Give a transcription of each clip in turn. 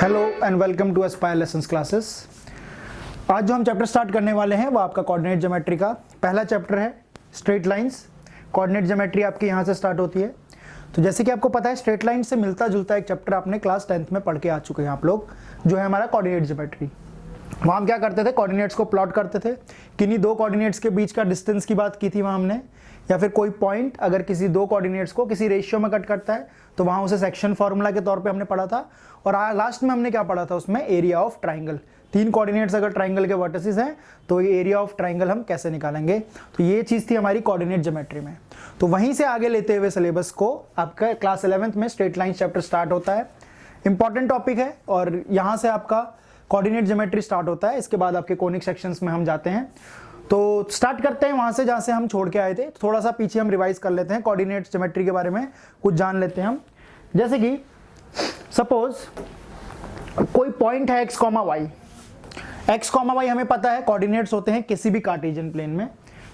Hello and welcome to Aspire Lessons classes. आज जो हम चैप्टर स्टार्ट करने वाले हैं वो आपका कोऑर्डिनेट ज्योमेट्री का पहला चैप्टर है, स्ट्रेट लाइंस। कोऑर्डिनेट ज्योमेट्री आपकी यहाँ से स्टार्ट होती है। तो जैसे कि आपको पता है, स्ट्रेट लाइन से मिलता जुलता एक चैप्टर आपने क्लास 10th में पढ़ के आ चुके हैं आप लोग, जो है हमारा कोऑर्डिनेट ज्योमेट्री। वहाँ हम क्या करते थे, कोऑर्डिनेट्स को प्लॉट करते थे। किन्हीं दो कोऑर्डिनेट्स के बीच का डिस्टेंस की बात की थी वहाँ हमने, या फिर कोई पॉइंट अगर किसी दो कोऑर्डिनेट्स को किसी रेशियो में कट करता है तो वहाँ उसे सेक्शन फार्मूला के तौर पे हमने पढ़ा था। और लास्ट में हमने क्या पढ़ा था, उसमें एरिया ऑफ ट्राइंगल। तीन कोऑर्डिनेट्स अगर ट्राइंगल के वर्टिसेस हैं तो ये एरिया ऑफ ट्राइंगल हम कैसे निकालेंगे। तो ये चीज़ थी हमारी कोऑर्डिनेट ज्योमेट्री में। तो वहीं से आगे लेते हुए सिलेबस को आपका क्लास 11th में स्ट्रेट लाइन चैप्टर स्टार्ट होता है। इंपॉर्टेंट टॉपिक है और यहाँ से आपका कोऑर्डिनेट ज्योमेट्री स्टार्ट होता है। इसके बाद आपके कोनिक सेक्शंस में हम जाते हैं। तो स्टार्ट करते हैं वहाँ से जहाँ से हम छोड़ के आए थे। थोड़ा सा पीछे हम रिवाइज कर लेते हैं, कोऑर्डिनेट ज्योमेट्री के बारे में कुछ जान लेते हैं हम। जैसे कि सपोज कोई पॉइंट है x, y। x, y हमें पता है कोऑर्डिनेट्स होते हैं किसी भी कार्टेशियन प्लेन में,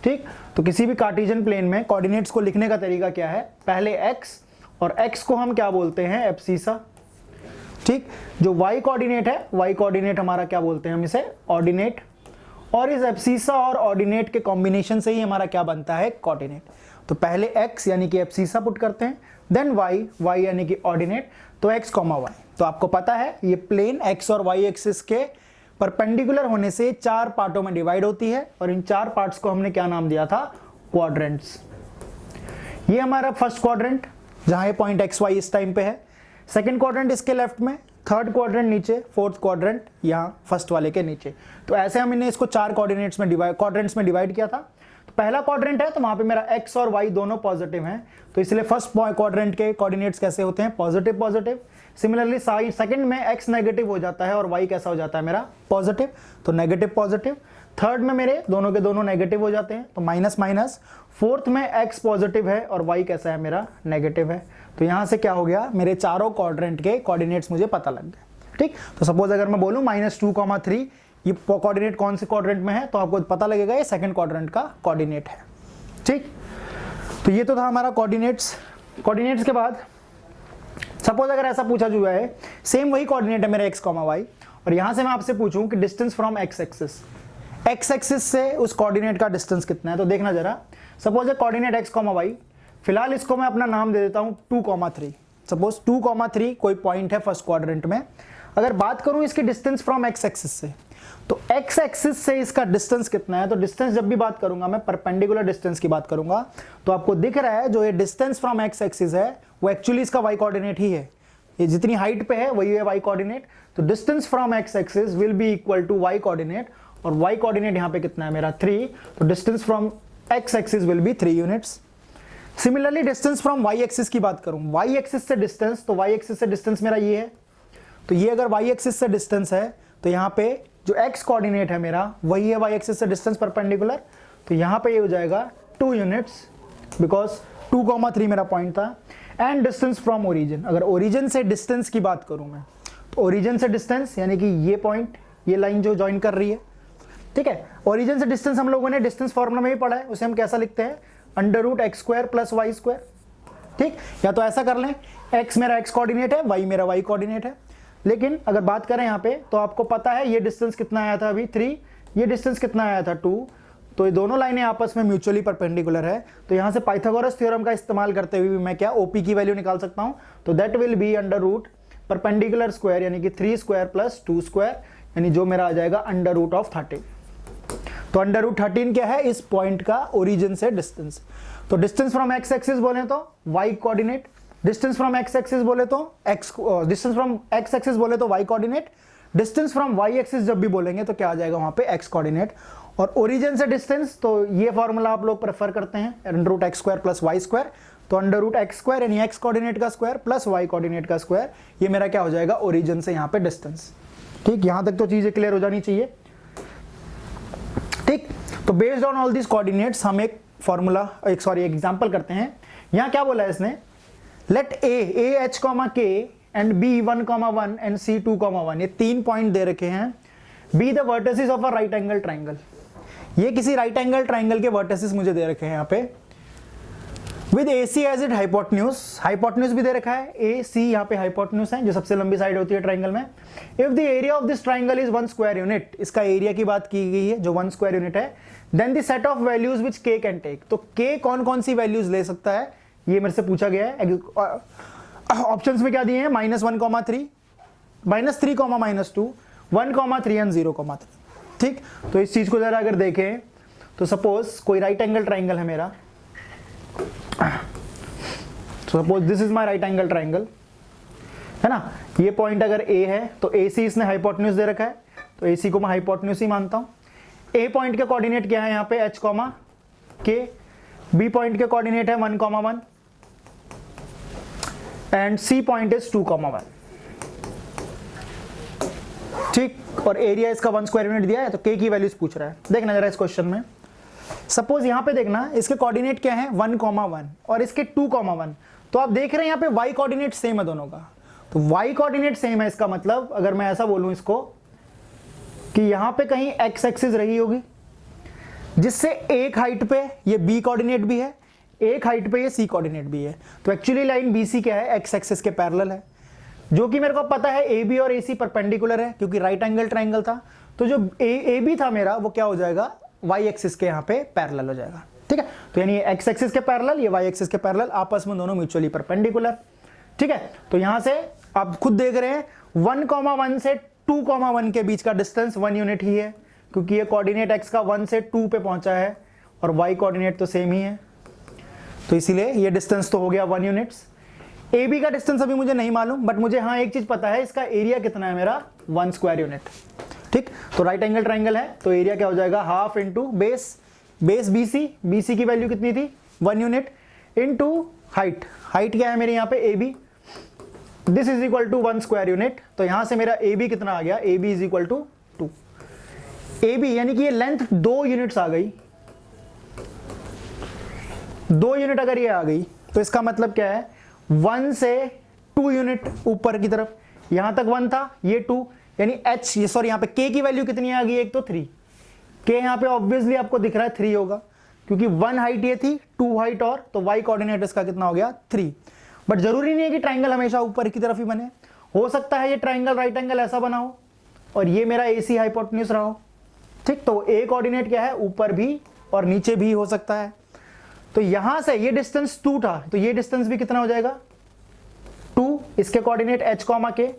ठीक। तो किसी भी कार्टेशियन प्लेन में कोऑर्डिनेट्स को लिखने का तरीका क्या है, पहले x और x को हम क्या बोलते हैं, एब्सिसा, ठीक। जो y कोऑर्डिनेट है, y कोऑर्डिनेट हमारा क्या बोलते हैं हम इसे, ऑर्डिनेट। और इस एब्सिसा और ऑर्डिनेट के कॉम्बिनेशन से ही हमारा क्या बनता है, कोऑर्डिनेट। तो पहले x यानी कि एब्सिसा पुट करते हैं, देन y यानी कि ऑर्डिनेट। तो x, y। तो आपको पता है ये प्लेन x और y एक्सिस के परपेंडिकुलर होने से चार पार्टों में डिवाइड होती है और इन चार पार्ट्स को हमने क्या नाम दिया था, क्वाड्रेंट्स। ये हमारा फर्स्ट क्वाड्रेंट जहां ये पॉइंट x, y इस टाइम पे है। सेकंड क्वाड्रेंट इसके लेफ्ट में, थर्ड क्वाड्रेंट नीचे, फोर्थ क्वाड्रेंट यहाँ फर्स्ट वाले के नीचे। तो ऐसे हमने इसको चार क्वाड्रेंट्स में डिवाइड किया था। तो पहला क्वाड्रेंट है तो वहां पे मेरा x और y दोनों पॉजिटिव हैं, तो इसलिए फर्स्ट क्वाड्रेंट के कोऑर्डिनेट्स कैसे होते हैं, पॉजिटिव पॉजिटिव। सिमिलरली सेकंड में x नेगेटिव हो जाता है और y कैसा हो जाता है मेरा, पॉजिटिव, तो नेगेटिव पॉजिटिव। थर्ड में मेरे दोनों के दोनों नेगेटिव हो जाते हैं, तो माइनस माइनस। फोर्थ में x पॉजिटिव है और y कैसा है मेरा, नेगेटिव है। तो यहां से क्या हो गया, मेरे चारों क्वाड्रेंट के कोऑर्डिनेट्स मुझे पता लग गए, ठीक। तो सपोज अगर मैं बोलूं -2, 3, ये कोऑर्डिनेट कौन से क्वाड्रेंट में है, तो आपको पता लगेगा ये सेकंड क्वाड्रेंट का कोऑर्डिनेट है, ठीक। तो ये तो था हमारा कोऑर्डिनेट्स। कोऑर्डिनेट्स के बाद सपोज अगर ऐसा पूछा हुआ है, सेम वही कोऑर्डिनेट है मेरा x, y, और यहां से मैं आपसे पूछूं कि डिस्टेंस फ्रॉम x एक्सिस से उस कोऑर्डिनेट का डिस्टेंस कितना है। तो देखना जरा, सपोज है कोऑर्डिनेट x, y। फिलहाल इसको मैं अपना नाम दे देता हूं 2, 3। सपोज 2, 3 कोई पॉइंट है फर्स्ट क्वाड्रेंट में। अगर बात करूं इसकी डिस्टेंस फ्रॉम x एक्सिस से, तो x एक्सिस से इसका डिस्टेंस कितना है। तो डिस्टेंस जब भी बात करूंगा मैं परपेंडिकुलर डिस्टेंस की बात करूंगा, तो आपको दिख रहा है जो ये डिस्टेंस फ्रॉम x एक्सिस है वो एक्चुअली इसका y कोऑर्डिनेट ही है। ये जितनी हाइट पे है वही है y कोऑर्डिनेट। तो distance from x axis will be equal to y coordinate, और y कोऑर्डिनेट यहाँ पे कितना है मेरा 3। तो distance from x axis will be 3 units. Similarly distance from y axis की बात करूं, y एक्सिस से डिस्टेंस, तो y एक्सिस से डिस्टेंस मेरा ये है। तो ये अगर y एक्सिस से डिस्टेंस है तो यहाँ पे जो x कोऑर्डिनेट है मेरा वही है y एक्सिस से डिस्टेंस परपेंडिकुलर। तो यहाँ पे ये हो जाएगा 2 यूनिट्स, बिकॉज 2, 3 मेरा पॉइंट था। एंड डिस्टेंस फ्रॉम ओरिजिन, अगर ओरिजिन से डिस्टेंस की बात करूं मैं, तो ओरिजिन से डिस्टेंस यानी कि ये पॉइंट, ये लाइन जो ज्वाइन कर रही है, ठीक है। ओरिजिन से डिस्टेंस हम लोगों ने डिस्टेंस फॉर्मूला में भी पढ़ा है, उसे हम कैसा लिखते हैं, √x² + y², ठीक। या तो ऐसा कर लें, x मेरा x कोऑर्डिनेट है, y मेरा y कोऑर्डिनेट है। लेकिन अगर बात करें यहाँ पे, तो आपको पता है ये डिस्टेंस कितना आया था अभी 3, ये डिस्टेंस कितना आया था 2। तो ये दोनों लाइनें आपस में म्यूचुअली परपेंडिकुलर है। तो यहाँ से पाइथागोरस थ्योरम का इस्तेमाल करते हुए भी मैं क्या OP की वैल्यू निकाल सकता हूँ। तो that will be √ perpendicular square यानी कि 3² + 2², यानी जो मेरा आ जाएगा √13। तो √13 क्या है, इस पॉइंट का ओरिजिन से डिस्टेंस। तो डिस्टेंस फ्रॉम x एक्सिस बोले तो y coordinate, distance from x axis बोले तो डिस्टेंस फ्रॉम x एक्सिस बोले तो y coordinate, distance from y axis जब भी बोलेंगे तो क्या आ जाएगा वहां पे x कोऑर्डिनेट। और ओरिजिन से डिस्टेंस, तो ये फॉर्मूला आप लोग प्रेफर करते हैं, √x² + y²। तो √x² यानी x कोऑर्डिनेट का स्क्वायर प्लस y कोऑर्डिनेट का स्क्वायर, ये मेरा क्या हो जाएगा, ओरिजिन से यहाँ पे डिस्टेंस, ठीक। यहां तक तो चीजें क्लियर हो जानी चाहिए, ठीक। तो based on all this coordinates हम एक फॉर्मूला एग्जांपल करते हैं। यहां क्या बोला है इसने, let a h, k and b 1, 1 and c 2, 1, ये 3 पॉइंट दे रखे हैं, be the vertices of a right angle triangle. ये किसी राइट एंगल ट्राइंगल के वर्टिसेस मुझे दे रखे हैं यहाँ पे। With AC as it hypotenuse, hypotenuse भी दे रखा है, AC यहाँ पे हाइपोटेन्यूज है जो सबसे लंबी साइड होती है ट्राइंगल में। If the area of this triangle is 1 square unit, इसका एरिया की बात की गई है जो 1 स्क्वायर यूनिट है, then the set of values which K can take, तो K कौन कौन सी वैल्यूज ले सकता है ये मेरे से पूछा गया है। ऑप्शंस में क्या दिए हैं, -1, -3, -3, -2, 1, 3 एंड 0, 3। ठीक, तो इस चीज को जरा अगर देखें तो सपोज कोई राइट एंगल ट्राइंगल है मेरा, suppose this is my right angle triangle, है ना, ये पॉइंट अगर A है तो AC इसने हाइपोटेन्यूज दे रखा है, तो AC को मैं हाइपोटेन्यूज ही मानता हूं। A पॉइंट के कोऑर्डिनेट क्या है यहाँ पे H, K, B पॉइंट के कोऑर्डिनेट है 1, 1 एंड C पॉइंट इज 2, 1। ठीक, और एरिया इसका 1 स्क्वायर यूनिट दिया है, तो K की वैल्यूज पूछ रहा है। देखना जरा इस क्वेश्चन में, सपोज यहां पे देखना इसके कोऑर्डिनेट क्या है 1, 1 और इसके 2, 1, तो आप देख रहे हैं यहां पे y कोऑर्डिनेट सेम है दोनों का, तो y कोऑर्डिनेट सेम है, इसका मतलब अगर मैं ऐसा बोलूं इसको कि यहां पे कहीं x एक्सिस रही होगी जिससे एक हाइट पे ये b कोऑर्डिनेट भी है, एक हाइट पे ये c कोऑर्डिनेट भी है, तो एक्चुअली लाइन BC क्या है, x एक्सिस के पैरेलल है, जो कि मेरे को पता है AB और AC परपेंडिकुलर है क्योंकि राइट एंगल ट्राइंगल था, तो जो AB था मेरा वो क्या हो जाएगा, y एक्सिस के यहाँ पे पैरेलल हो जाएगा। ठीक है, तो यानी ये x एक्सिस के पैरेलल, ये y एक्सिस के पैरेलल, आपस में दोनों म्यूचुअली परपेंडिकुलर। ठीक है, तो यहां से आप खुद देख रहे हैं 1, 1 से 2, 1 के बीच का डिस्टेंस 1 यूनिट ही है, क्योंकि ये कोऑर्डिनेट x का 1 से 2 पे पहुंचा है और y कोऑर्डिनेट तो सेम ही है, तो इसीलिए ये डिस्टेंस तो हो गया 1 यूनिट्स। AB का डिस्टेंस अभी मुझे नहीं मालूम, बट मुझे हाँ एक चीज पता है, इसका एरिया कितना है मेरा 1 स्क्वायर यूनिट। ठीक, तो राइट एंगल ट्राइंगल है तो एरिया क्या हो जाएगा, हाफ इंटू बेस BC की वैल्यू कितनी थी 1 यूनिट, इंटू हाइट क्या है मेरे यहाँ पे AB, this is equal to 1 square unit, तो यहां से मेरा AB कितना आ गया, AB is equal to 2। AB यानी कि ये लेंथ 2 यूनिट्स आ गई, 2 यूनिट अगर ये आ गई तो इसका मतलब क्या है, 1 से 2 यूनिट ऊपर की तरफ, यहां तक 1 था, ये 2, यानी H ये सॉरी यहाँ पे K की वैल्यू कितनी आ गई, एक तो 3, K यहाँ पे ऑब्वियसली आपको दिख रहा है 3 होगा, क्योंकि 1 हाइट ये थी, 2 हाइट और, तो y कोऑर्डिनेट इसका कितना हो गया 3। बट जरूरी नहीं है कि ट्राइंगल हमेशा ऊपर की तरफ ही बने, हो सकता है ये ट्राइंगल राइट एंगल ऐसा बना हो और ये मेरा AC हाइपोटेन्यूज रहा हो। ठीक, तो A कोऑर्डिनेट क्या है, ऊपर भी और नीचे भी हो सकता है, तो यहां से ये डिस्टेंस 2 था, तो ये डिस्टेंस भी कितना हो जाएगा 2, इसके कोऑर्डिनेट H, K,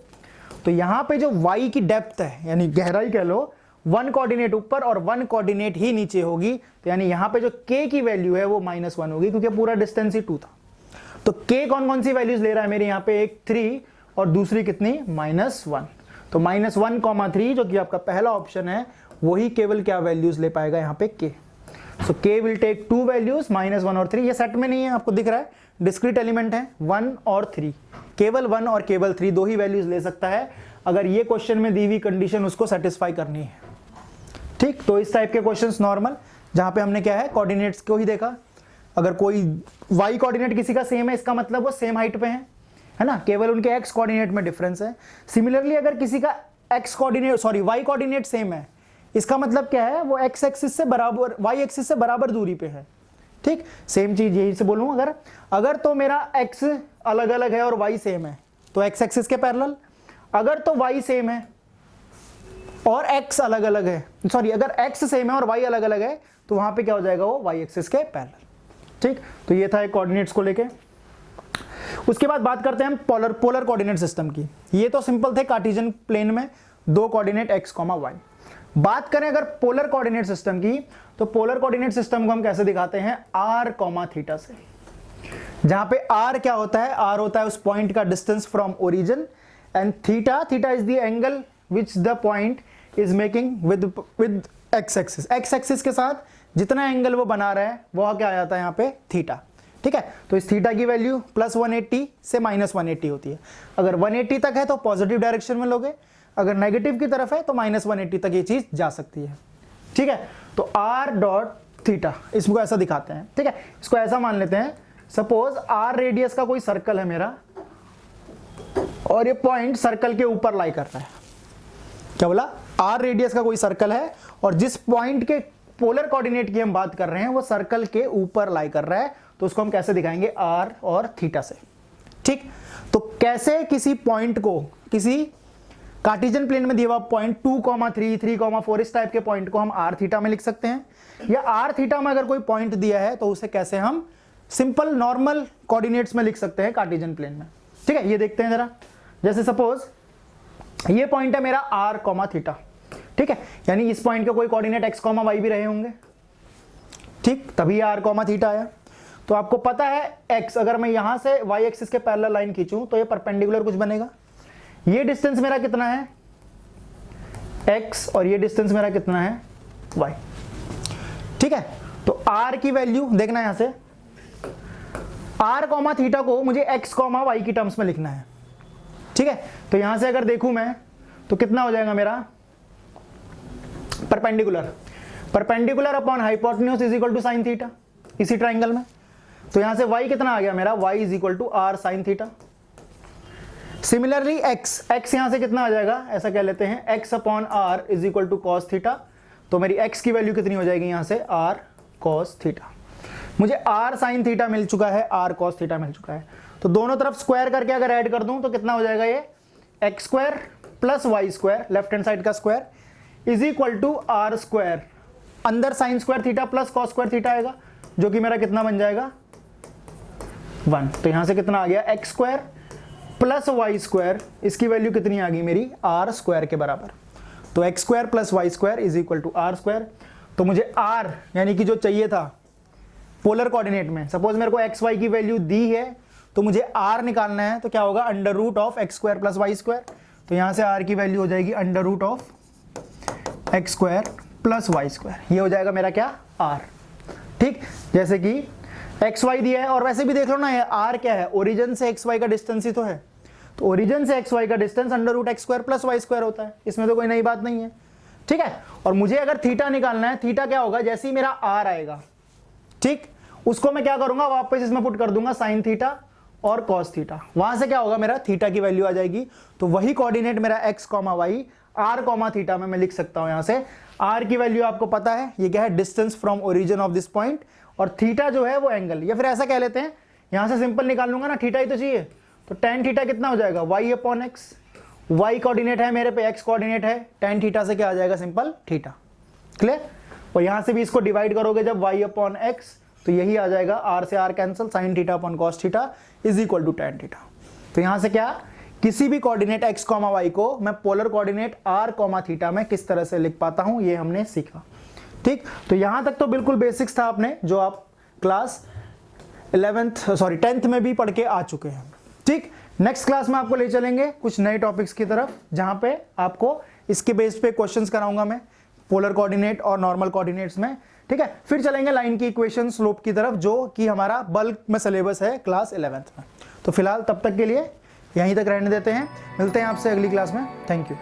तो यहां पे जो y की डेप्थ है यानी गहराई कह लो, 1 कोऑर्डिनेट ऊपर और 1 कोऑर्डिनेट ही नीचे होगी, तो यानी यहां पे जो K की वैल्यू है वो -1 होगी, क्योंकि पूरा डिस्टेंस ही 2 था। तो K कौन कौन सी वैल्यूज ले रहा है मेरे यहाँ पे, एक 3 और दूसरी कितनी -1, तो -1, 3 जो कि आपका पहला ऑप्शन है, वही केवल क्या वैल्यूज ले पाएगा यहाँ पे K। So K will take 2 values -1 और 3, ये सेट में नहीं है, आपको दिख रहा है डिस्क्रीट एलिमेंट है 1 और 3, केवल 1 और केवल 3 दो ही वैल्यूज ले सकता है अगर ये क्वेश्चन में दी हुई कंडीशन उसको सेटिस्फाई करनी है। ठीक, तो इस टाइप के क्वेश्चंस नॉर्मल, जहां पे हमने क्या है कोऑर्डिनेट्स को ही देखा, अगर कोई y कोऑर्डिनेट किसी का सेम है इसका मतलब वो सेम हाइट पे है ना, केवल उनके x कोऑर्डिनेट में डिफरेंस है। सिमिलरली अगर किसी का x coordinate sorry y coordinate same है, इसका मतलब क्या है, वो x एक्सिस से बराबर y एक्सिस से बराबर दूरी पे है। ठीक, सेम चीज यही से बोलूं, अगर तो मेरा x अलग अलग है और y सेम है तो x एक्सिस के पैरेलल, अगर तो y सेम है और x अलग अलग है, सॉरी अगर x सेम है और y अलग अलग है तो वहां पे क्या हो जाएगा, वो y एक्सिस के पैरेलल। ठीक, तो ये था एक कोऑर्डिनेट्स को लेके। उसके बाद बात करते हैं हम पोलर कोऑर्डिनेट सिस्टम की। ये तो सिंपल थे, कार्टेशियन प्लेन में 2 कोऑर्डिनेट x, y। बात करें अगर पोलर कोऑर्डिनेट सिस्टम की, तो पोलर कोऑर्डिनेट सिस्टम को हम कैसे दिखाते हैं, r, थीटा से, जहां पे r क्या होता है, r होता है उस पॉइंट का distance from origin, and theta is the angle which the point is making with x axis, x axis के साथ जितना एंगल वो बना रहा है वो क्या आ जाता है यहाँ पे थीटा। ठीक है, तो इस थीटा की वैल्यू +180 से -180 होती है। अगर 180 तक है तो पॉजिटिव डायरेक्शन में लोगे, अगर नेगेटिव की तरफ है तो -180 तक ये चीज जा सकती है। ठीक है, तो r डॉट थीटा इसको ऐसा दिखाते हैं। ठीक है, इसको ऐसा मान लेते हैं, सपोज r रेडियस का कोई सर्कल है मेरा और ये पॉइंट सर्कल के ऊपर लाई कर रहा है। क्या बोला, r रेडियस का कोई सर्कल है और जिस पॉइंट के पोलर कोऑर्डिनेट की हम बात कर रहे हैं वो सर्कल के ऊपर लाई कर रहा है, तो उसको हम कैसे दिखाएंगे, आर और थीटा से। ठीक, तो कैसे किसी पॉइंट को, किसी कार्टेशियन प्लेन में दिया हुआ पॉइंट 2,3, 3,4 इस टाइप के पॉइंट को हम आर थीटा में लिख सकते हैं, या आर थीटा में अगर कोई पॉइंट दिया है तो उसे कैसे हम सिंपल नॉर्मल कोऑर्डिनेट्स में लिख सकते हैं कार्टेशियन प्लेन में। ठीक है, ये देखते हैं जरा। जैसे सपोज ये पॉइंट है मेरा आर कॉमा थीटा, ठीक है, यानी इस पॉइंट के कोई कोऑर्डिनेट एक्स कॉमा वाई भी रहे होंगे, ठीक, तभी आर कॉमा थीटा आया। तो आपको पता है x, अगर मैं यहां से y एक्सिस के पैरेलल लाइन खींचूं तो ये परपेंडिकुलर कुछ बनेगा। ये डिस्टेंस मेरा कितना है x और ये डिस्टेंस मेरा कितना है y। ठीक है, तो r की वैल्यू देखना यहां से, r कॉमा थीटा को मुझे x कॉमा y की टर्म्स में लिखना है। ठीक है, तो यहां से अगर देखूं मैं तो कितना हो जाएगा मेरा perpendicular upon hypotenuse is equal to sine theta इसी ट्राइंगल में। तो यहां से y कितना आ गया मेरा, y is equal to r sine theta. Similarly x यहां से कितना आ जाएगा, ऐसा कह लेते हैं x upon r is equal to cos theta. तो मेरी x की वैल्यू कितनी हो जाएगी यहां से, आर कॉस थीटा। मुझे आर साइन थीटा मिल चुका है, आर कॉस थीटा मिल चुका है। तो दोनों तरफ स्क्वायर करके अगर ऐड कर दूं तो कितना हो जाएगा, ये X square plus Y square, left hand side का square is equal to are square, अंदर sine square theta plus cos square theta आएगा, जो कि मेरा कितना बन जाएगा 1। तो यहां से कितना आ गया, x square plus Y square, इसकी वैल्यू कितनी आ गई मेरी, आर स्क्वायर के बराबर। तो x square plus Y square is equal to are square. तो मुझे आर यानी कि जो चाहिए था पोलर कोऑर्डिनेट में, सपोज मेरे को एक्स वाई की वैल्यू दी है तो मुझे आर निकालना है, तो क्या होगा, under root of x square plus Y square. तो यहां से आर की वैल्यू हो जाएगी under root of x square plus Y square, ये हो जाएगा मेरा क्या, आर। ठीक, जैसे कि एक्स वाई दिया है, और वैसे भी देख लो ना, ये आर क्या है, ओरिजिन से एक्स वाई का डिस्टेंस ही तो है। तो ओरिजिन से एक्स वाई का distance under root x square plus Y square होता है, इसमें तो कोई नई बात नहीं है। ठीक है, और मुझे अगर थीटा निकालना है, थीटा क्या होगा, जैसे ही मेरा आर आएगा, ठीक, उसको मैं क्या करूंगा, वापस इसमें पुट कर दूंगा साइन थीटा और कॉस थीटा। वहां से क्या होगा, मेरा थीटा की वैल्यू आ जाएगी। तो वही कोऑर्डिनेट मेरा x comma y r comma theta में मैं लिख सकता हूं। यहां से आर की वैल्यू आपको पता है, ये क्या है, distance from origin of this point, और थीटा जो है वो एंगल, या फिर ऐसा कह लेते हैं, यहां से सिंपल निकाल लूंगा ना, थीटा ही तो चाहिए, तो टेन थीटा कितना हो जाएगा, y upon x. Y coordinate है मेरे पे, एक्स कोऑर्डिनेट है, टेन थीटा से क्या आ जाएगा, सिंपल थीटा। क्लियर, और यहां से भी इसको डिवाइड करोगे जब वाई अपॉन एक्स, तो यही आ जाएगा, आर से r cancel, sine theta upon cos theta is equal to tan theta. तो यहां से क्या, किसी भी कोऑर्डिनेट एक्स कॉमा वाई को मैं polar coordinate are comma theta में किस तरह से लिख पाता हूं, ये हमने सीखा। ठीक, तो यहां तक तो बिल्कुल बेसिक्स था आपने, जो आप क्लास 10th में भी पढ़ के आ चुके हैं। ठीक, नेक्स्ट क्लास में आपको ले चलेंगे कुछ नए टॉपिक्स की तरफ, जहां पे आपको इसके बेस पे क्वेश्चंस कराऊंगा मैं, पोलर कोऑर्डिनेट और नॉर्मल कोऑर्डिनेट्स में। ठीक है, फिर चलेंगे लाइन की इक्वेशन स्लोप की तरफ, जो कि हमारा बल्क में सिलेबस है क्लास 11th में। तो फिलहाल तब तक के लिए यहीं तक रहने देते हैं, मिलते हैं आपसे अगली क्लास में। Thank you.